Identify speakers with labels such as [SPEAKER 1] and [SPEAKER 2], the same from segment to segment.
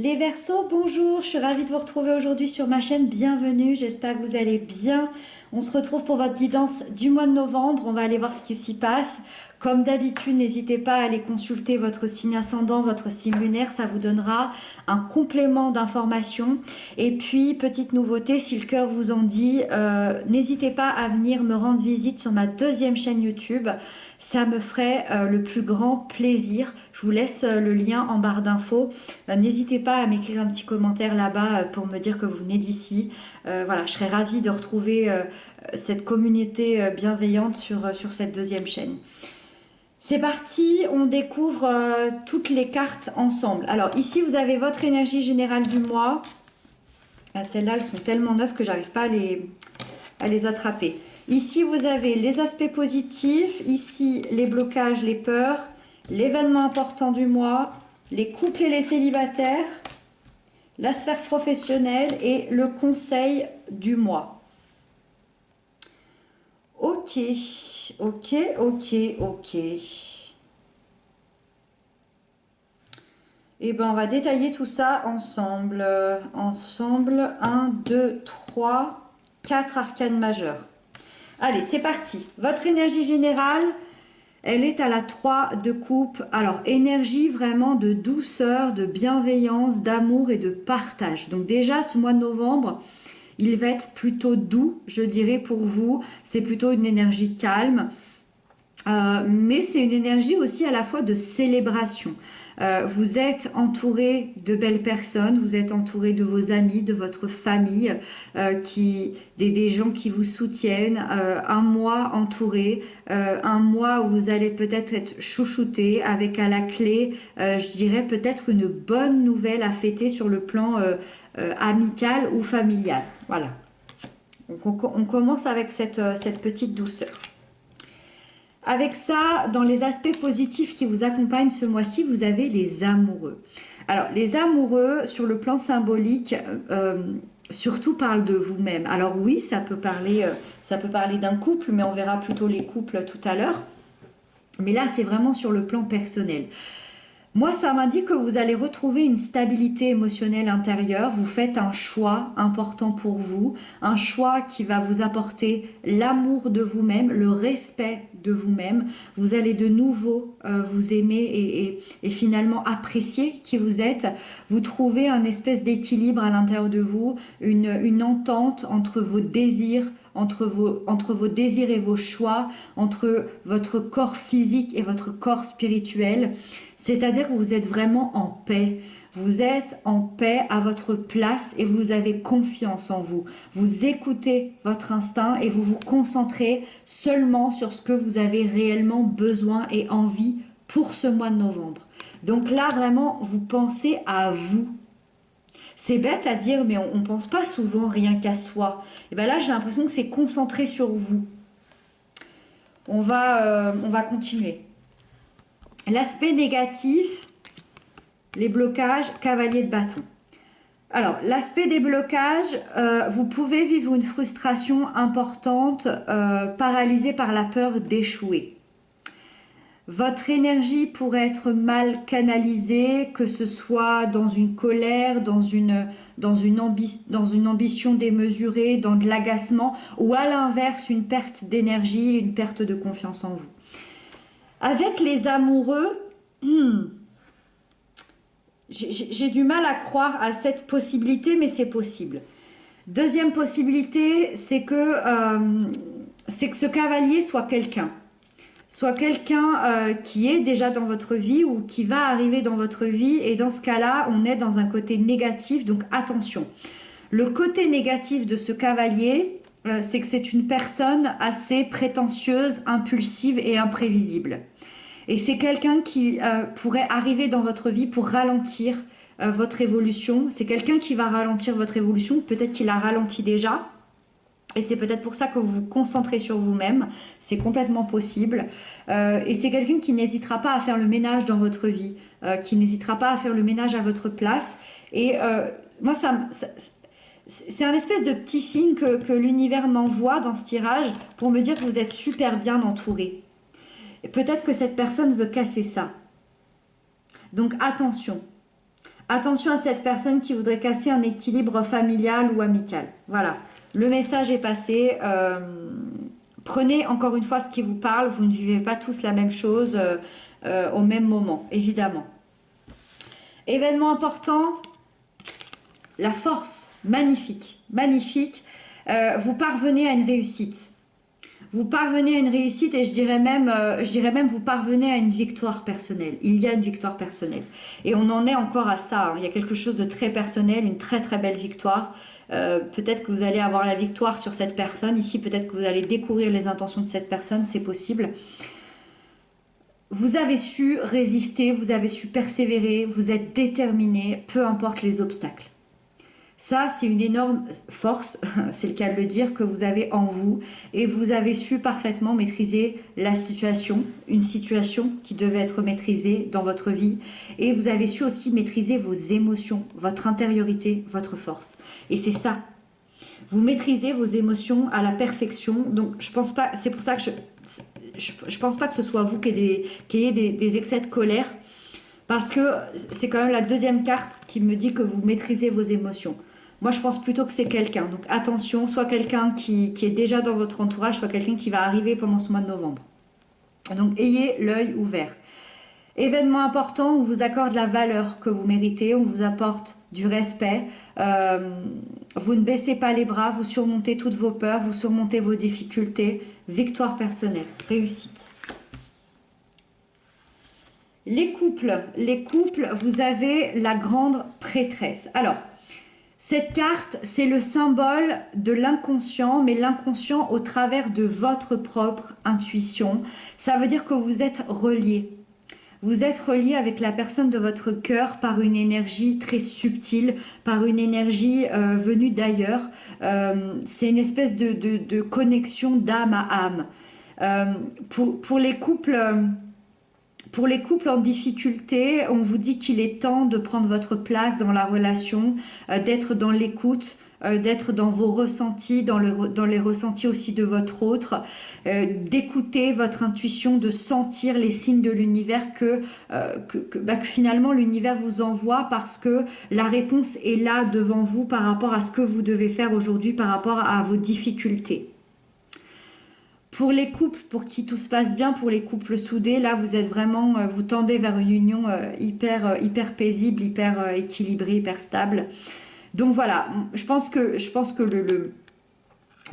[SPEAKER 1] Les Verseaux, bonjour, je suis ravie de vous retrouver aujourd'hui sur ma chaîne, bienvenue, j'espère que vous allez bien. On se retrouve pour votre guidance du mois de novembre, on va aller voir ce qui s'y passe. Comme d'habitude, n'hésitez pas à aller consulter votre signe ascendant, votre signe lunaire, ça vous donnera un complément d'information. Et puis, petite nouveauté, si le cœur vous en dit, n'hésitez pas à venir me rendre visite sur ma deuxième chaîne YouTube. Ça me ferait le plus grand plaisir. Je vous laisse le lien en barre d'infos. N'hésitez pas à m'écrire un petit commentaire là-bas pour me dire que vous venez d'ici. Voilà, je serais ravie de retrouver cette communauté bienveillante sur cette deuxième chaîne. C'est parti, on découvre toutes les cartes ensemble. Alors ici, vous avez votre énergie générale du mois. Celles-là, elles sont tellement neuves que j'arrive pas à les attraper. Ici, vous avez les aspects positifs. Ici, les blocages, les peurs. L'événement important du mois. Les couples et les célibataires. La sphère professionnelle et le conseil du mois. Ok, ok, ok, ok. Et ben on va détailler tout ça ensemble. Ensemble, 1, 2, 3, 4 arcanes majeures. Allez, c'est parti. Votre énergie générale, elle est à la 3 de coupe. Alors, énergie vraiment de douceur, de bienveillance, d'amour et de partage. Donc déjà, ce mois de novembre, il va être plutôt doux, je dirais, pour vous. C'est plutôt une énergie calme. Mais c'est une énergie aussi à la fois de célébration. Vous êtes entouré de belles personnes, vous êtes entouré de vos amis, de votre famille, des gens qui vous soutiennent, un mois entouré, un mois où vous allez peut-être être chouchouté avec à la clé, je dirais peut-être une bonne nouvelle à fêter sur le plan amical ou familial. Voilà. Donc on commence avec cette petite douceur. Avec ça, dans les aspects positifs qui vous accompagnent ce mois-ci, vous avez les amoureux. Alors, les amoureux, sur le plan symbolique, surtout parlent de vous-même. Alors oui, ça peut parler d'un couple, mais on verra plutôt les couples tout à l'heure. Mais là, c'est vraiment sur le plan personnel. Moi, ça m'indique que vous allez retrouver une stabilité émotionnelle intérieure. Vous faites un choix important pour vous, un choix qui va vous apporter l'amour de vous-même, le respect de vous-même. Vous allez de nouveau vous aimer et finalement apprécier qui vous êtes. Vous trouvez un espèce d'équilibre à l'intérieur de vous, une entente entre vos désirs, entre vos désirs et vos choix, entre votre corps physique et votre corps spirituel. C'est-à-dire que vous êtes vraiment en paix. Vous êtes en paix à votre place et vous avez confiance en vous. Vous écoutez votre instinct et vous vous concentrez seulement sur ce que vous avez réellement besoin et envie pour ce mois de novembre. Donc là, vraiment, vous pensez à vous. C'est bête à dire, mais on ne pense pas souvent rien qu'à soi. Et bien là, j'ai l'impression que c'est concentré sur vous. On va continuer. L'aspect négatif, les blocages, cavalier de bâton. Alors, l'aspect des blocages, vous pouvez vivre une frustration importante, paralysée par la peur d'échouer. Votre énergie pourrait être mal canalisée, que ce soit dans une colère, dans une ambition démesurée, dans de l'agacement, ou à l'inverse, une perte d'énergie, une perte de confiance en vous. Avec les amoureux, j'ai du mal à croire à cette possibilité, mais c'est possible. Deuxième possibilité, c'est que ce cavalier soit quelqu'un. Soit quelqu'un qui est déjà dans votre vie ou qui va arriver dans votre vie. Et dans ce cas-là, on est dans un côté négatif, donc attention. Le côté négatif de ce cavalier, c'est que c'est une personne assez prétentieuse, impulsive et imprévisible. Et c'est quelqu'un qui pourrait arriver dans votre vie pour ralentir votre évolution. C'est quelqu'un qui va ralentir votre évolution. Peut-être qu'il a ralenti déjà. Et c'est peut-être pour ça que vous vous concentrez sur vous-même. C'est complètement possible. Et c'est quelqu'un qui n'hésitera pas à faire le ménage dans votre vie. Qui n'hésitera pas à faire le ménage à votre place. Et moi, c'est un espèce de petit signe que l'univers m'envoie dans ce tirage pour me dire que vous êtes super bien entouré. Et peut-être que cette personne veut casser ça. Donc attention. Attention à cette personne qui voudrait casser un équilibre familial ou amical. Voilà, le message est passé. Prenez encore une fois ce qui vous parle. Vous ne vivez pas tous la même chose au même moment, évidemment. Événement important, la force, magnifique, magnifique. Vous parvenez à une réussite. Vous parvenez à une réussite et je dirais même vous parvenez à une victoire personnelle. Il y a une victoire personnelle. Et on en est encore à ça. Hein. Il y a quelque chose de très personnel, une très très belle victoire. Peut-être que vous allez avoir la victoire sur cette personne. Ici, peut-être que vous allez découvrir les intentions de cette personne. C'est possible. Vous avez su résister, vous avez su persévérer, vous êtes déterminé, peu importe les obstacles. Ça, c'est une énorme force, c'est le cas de le dire, que vous avez en vous et vous avez su parfaitement maîtriser la situation, une situation qui devait être maîtrisée dans votre vie et vous avez su aussi maîtriser vos émotions, votre intériorité, votre force. Et c'est ça. Vous maîtrisez vos émotions à la perfection. Donc, je pense pas, c'est pour ça que je pense pas que ce soit vous qui ayez des excès de colère. Parce que c'est quand même la deuxième carte qui me dit que vous maîtrisez vos émotions. Moi, je pense plutôt que c'est quelqu'un. Donc attention, soit quelqu'un qui est déjà dans votre entourage, soit quelqu'un qui va arriver pendant ce mois de novembre. Donc ayez l'œil ouvert. Événement important, on vous accorde la valeur que vous méritez, on vous apporte du respect. Vous ne baissez pas les bras, vous surmontez toutes vos peurs, vous surmontez vos difficultés. Victoire personnelle, réussite. Les couples, vous avez la grande prêtresse. Alors, cette carte, c'est le symbole de l'inconscient, mais l'inconscient au travers de votre propre intuition. Ça veut dire que vous êtes relié. Vous êtes relié avec la personne de votre cœur par une énergie très subtile, par une énergie venue d'ailleurs. C'est une espèce de connexion d'âme à âme. Pour les couples... Pour les couples en difficulté, on vous dit qu'il est temps de prendre votre place dans la relation, d'être dans l'écoute, d'être dans vos ressentis, dans les ressentis aussi de votre autre, d'écouter votre intuition, de sentir les signes de l'univers que finalement l'univers vous envoie parce que la réponse est là devant vous par rapport à ce que vous devez faire aujourd'hui, par rapport à vos difficultés. Pour les couples, pour qui tout se passe bien, pour les couples soudés, là vous êtes vraiment, vous tendez vers une union hyper paisible, hyper équilibrée, hyper stable. Donc voilà, je pense que le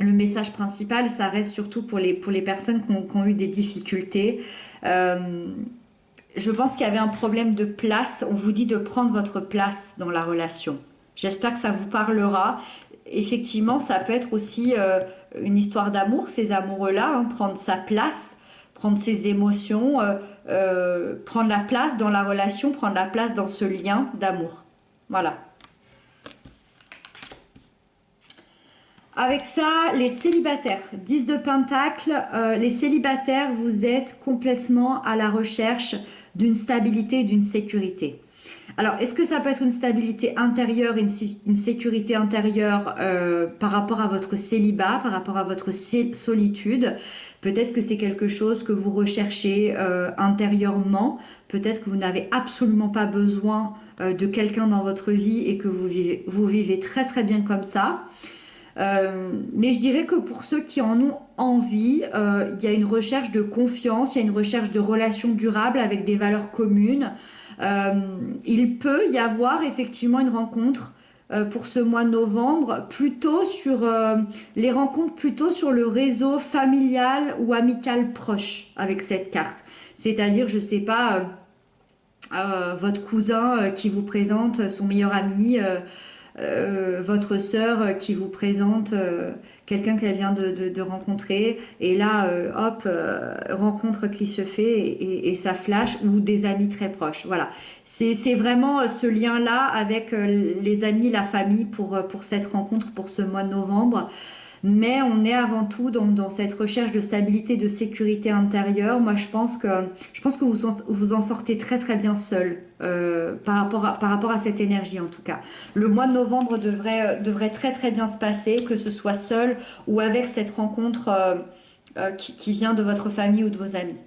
[SPEAKER 1] message principal, ça reste surtout pour les personnes qui ont eu des difficultés. Je pense qu'il y avait un problème de place. On vous dit de prendre votre place dans la relation. J'espère que ça vous parlera. Effectivement, ça peut être aussi une histoire d'amour, ces amoureux-là, hein, prendre sa place, prendre ses émotions, prendre la place dans la relation, prendre la place dans ce lien d'amour. Voilà. Avec ça, les célibataires, 10 de Pentacle, les célibataires, vous êtes complètement à la recherche d'une stabilité et d'une sécurité. Alors, est-ce que ça peut être une stabilité intérieure, une sécurité intérieure par rapport à votre célibat, par rapport à votre solitude? Peut-être que c'est quelque chose que vous recherchez intérieurement. Peut-être que vous n'avez absolument pas besoin de quelqu'un dans votre vie et que vous vivez très très bien comme ça. Mais je dirais que pour ceux qui en ont envie, il y a une recherche de confiance, il y a une recherche de relations durables avec des valeurs communes. Il peut y avoir effectivement une rencontre pour ce mois de novembre, plutôt sur les rencontres plutôt sur le réseau familial ou amical proche avec cette carte. C'est-à-dire, je sais pas, votre cousin qui vous présente son meilleur ami. Votre sœur qui vous présente quelqu'un qu'elle vient de rencontrer et là hop rencontre qui se fait et ça flash, ou des amis très proches. Voilà, c'est vraiment ce lien là avec les amis, la famille pour cette rencontre, pour ce mois de novembre. Mais on est avant tout dans cette recherche de stabilité, de sécurité intérieure. Moi, je pense que vous en sortez très très bien seul par rapport à cette énergie en tout cas. Le mois de novembre devrait très très bien se passer, que ce soit seul ou avec cette rencontre qui vient de votre famille ou de vos amis.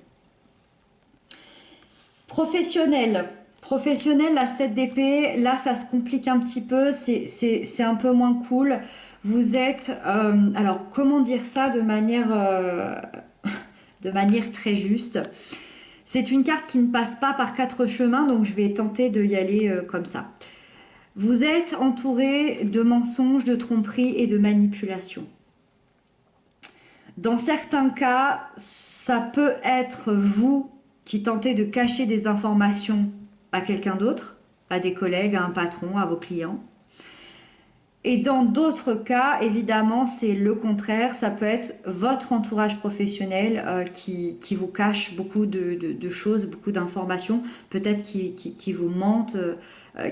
[SPEAKER 1] Professionnel. Professionnel, la 7 d'épée, là ça se complique un petit peu, c'est un peu moins cool. Vous êtes, alors comment dire ça de manière très juste. C'est une carte qui ne passe pas par quatre chemins, donc je vais tenter de y aller comme ça. Vous êtes entouré de mensonges, de tromperies et de manipulations. Dans certains cas, ça peut être vous qui tentez de cacher des informations à quelqu'un d'autre, à des collègues, à un patron, à vos clients. Et dans d'autres cas, évidemment, c'est le contraire. Ça peut être votre entourage professionnel qui vous cache beaucoup de choses, beaucoup d'informations, peut-être qui vous mentent,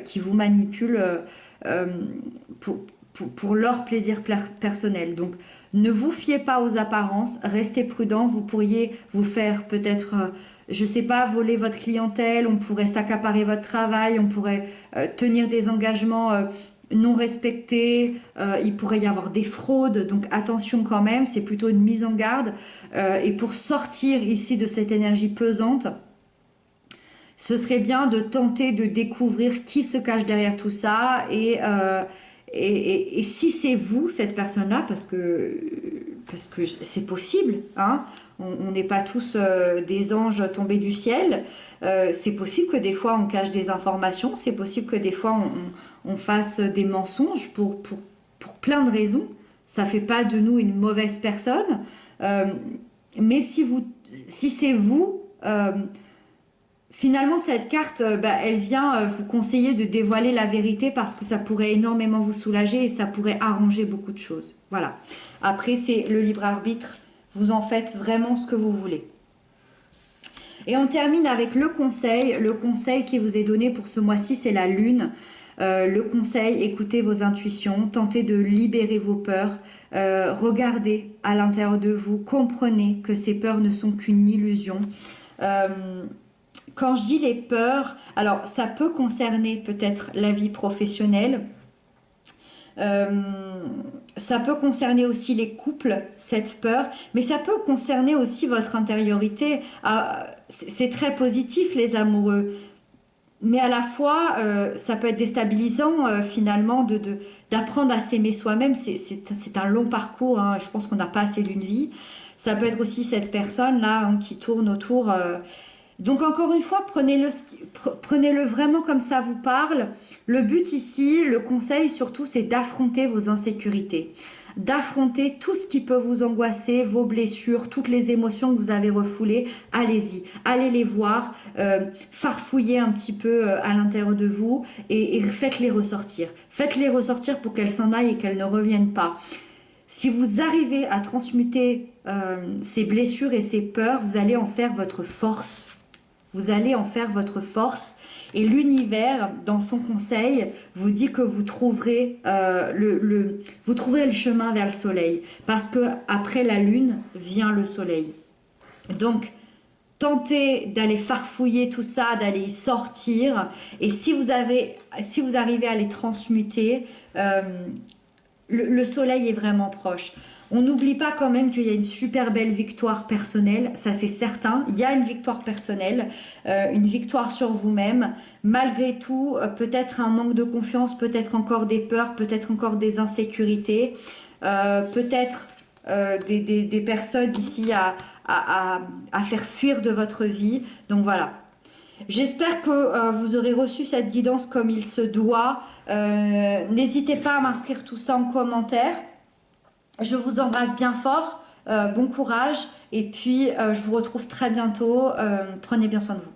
[SPEAKER 1] qui vous manipulent pour leur plaisir personnel. Donc, ne vous fiez pas aux apparences, restez prudent. Vous pourriez vous faire peut-être, je sais pas, voler votre clientèle, on pourrait s'accaparer votre travail, on pourrait tenir des engagements non respectés, il pourrait y avoir des fraudes, donc attention quand même, c'est plutôt une mise en garde. Et pour sortir ici de cette énergie pesante, ce serait bien de tenter de découvrir qui se cache derrière tout ça et si c'est vous, cette personne-là, parce que c'est possible, hein, on n'est pas tous des anges tombés du ciel, c'est possible que des fois on cache des informations, c'est possible que des fois on fasse des mensonges pour plein de raisons, ça fait pas de nous une mauvaise personne, mais si c'est vous, finalement, cette carte, elle vient vous conseiller de dévoiler la vérité parce que ça pourrait énormément vous soulager et ça pourrait arranger beaucoup de choses. Voilà. Après, c'est le libre arbitre. Vous en faites vraiment ce que vous voulez. Et on termine avec le conseil. Le conseil qui vous est donné pour ce mois-ci, c'est la lune. Le conseil, écoutez vos intuitions, tentez de libérer vos peurs, regardez à l'intérieur de vous, comprenez que ces peurs ne sont qu'une illusion. Quand je dis les peurs, alors ça peut concerner peut-être la vie professionnelle, ça peut concerner aussi les couples, cette peur, mais ça peut concerner aussi votre intériorité. C'est très positif les amoureux, mais à la fois ça peut être déstabilisant finalement d'apprendre à s'aimer soi-même. C'est un long parcours, hein. Je pense qu'on n'a pas assez d'une vie. Ça peut être aussi cette personne-là hein, qui tourne autour... Donc encore une fois, prenez-le vraiment comme ça vous parle. Le but ici, le conseil surtout, c'est d'affronter vos insécurités, d'affronter tout ce qui peut vous angoisser, vos blessures, toutes les émotions que vous avez refoulées. Allez-y, allez les voir, farfouillez un petit peu à l'intérieur de vous et faites-les ressortir. Faites-les ressortir pour qu'elles s'en aillent et qu'elles ne reviennent pas. Si vous arrivez à transmuter ces blessures et ces peurs, vous allez en faire votre force. Vous allez en faire votre force et l'univers, dans son conseil, vous dit que vous trouverez le chemin vers le soleil parce que après la lune vient le soleil. Donc, tentez d'aller farfouiller tout ça, d'aller y sortir et si vous arrivez à les transmuter, le soleil est vraiment proche. On n'oublie pas quand même qu'il y a une super belle victoire personnelle, ça c'est certain. Il y a une victoire personnelle, une victoire sur vous-même. Malgré tout, peut-être un manque de confiance, peut-être encore des peurs, peut-être encore des insécurités, peut-être des personnes ici à faire fuir de votre vie. Donc voilà. J'espère que vous aurez reçu cette guidance comme il se doit. N'hésitez pas à m'inscrire tout ça en commentaire. Je vous embrasse bien fort, bon courage et puis je vous retrouve très bientôt. Prenez bien soin de vous.